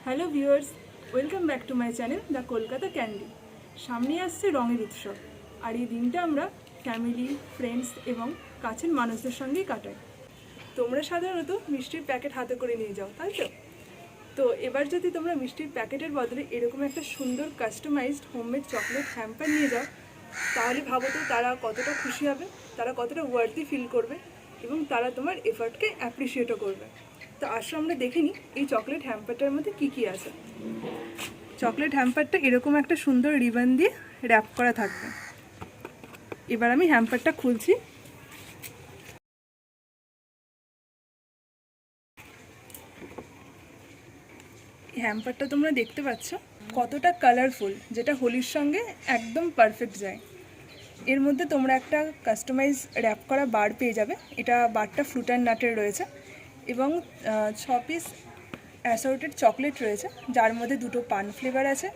Hello viewers, welcome back to my channel the Kolkata candy. সামনে আসছে রঙের উৎসব, আর এই দিনটা আমরা ফ্যামিলি, ফ্রেন্ডস এবং কাছের মানুষদের সঙ্গেই কাটাই। তোমরা সাধারণত মিষ্টির প্যাকেট হাতে করে নিয়ে যাও, তাই তো? তো এবার যদি তোমরা মিষ্টির প্যাকেটের বদলে এরকম একটা সুন্দর কাস্টমাইজড হোমমেড চকলেট হ্যাম্পার নিয়ে যাও, তাহলে ভাবো তো তারা কতটা খুশি হবে, তারা কতটা ওয়ার্থি ফিল করবে এবং তারা তোমার এফর্টকে অ্যাপ্রিসিয়েটও করবে। তো আসলে আমরা দেখে নিই এই চকলেট হ্যাম্পারটার মধ্যে কী কী আছে। চকলেট হ্যাম্পারটা এরকম একটা সুন্দর রিবন দিয়ে র্যাপ করা থাকবে। এবার আমি হ্যাম্পারটা খুলছি। হ্যাম্পারটা তোমরা দেখতে পাচ্ছ কতটা কালারফুল, যেটা হোলির সঙ্গে একদম পারফেক্ট যায়। এর মধ্যে তোমরা একটা কাস্টমাইজ র্যাপ করা বার পেয়ে যাবে। এটা বারটা ফ্রুট অ্যান্ড নাটের রয়েছে এবং 6 পিস অ্যাসর্টেড চকলেট রয়েছে, যার মধ্যে 2টো পান ফ্লেভার আছে,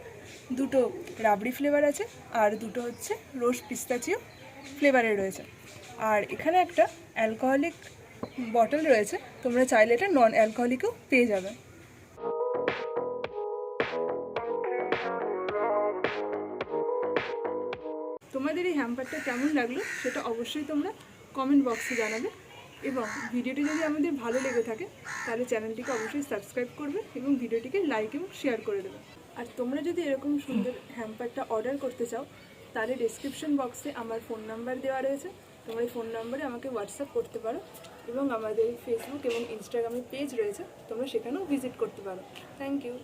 2টো রাবড়ি ফ্লেভার আছে আর 2টো হচ্ছে রোজ পিস্তাচিও ফ্লেভারের রয়েছে। আর এখানে একটা অ্যালকোহলিক বটল রয়েছে, তোমরা চাইলে এটা নন অ্যালকোহলিকও পেয়ে যাবে। তোমাদের এই হ্যাম্পারটা কেমন লাগলো সেটা অবশ্যই তোমরা কমেন্ট বক্সে জানাবে, এবং ভিডিওটি যদি আমাদের ভালো লেগে থাকে তাহলে চ্যানেলটিকে অবশ্যই সাবস্ক্রাইব করবে এবং ভিডিওটিকে লাইক এবং শেয়ার করে দেবে। আর তোমরা যদি এরকম সুন্দর হ্যাম্পারটা অর্ডার করতে চাও তাহলে ডেসক্রিপশন বক্সে আমার ফোন নাম্বার দেওয়া রয়েছে, তোমরা এই ফোন নাম্বারে আমাকে হোয়াটসঅ্যাপ করতে পারো এবং আমাদের ফেসবুক এবং ইনস্টাগ্রামে পেজ রয়েছে, তোমরা সেখানেও ভিজিট করতে পারো। Thank you.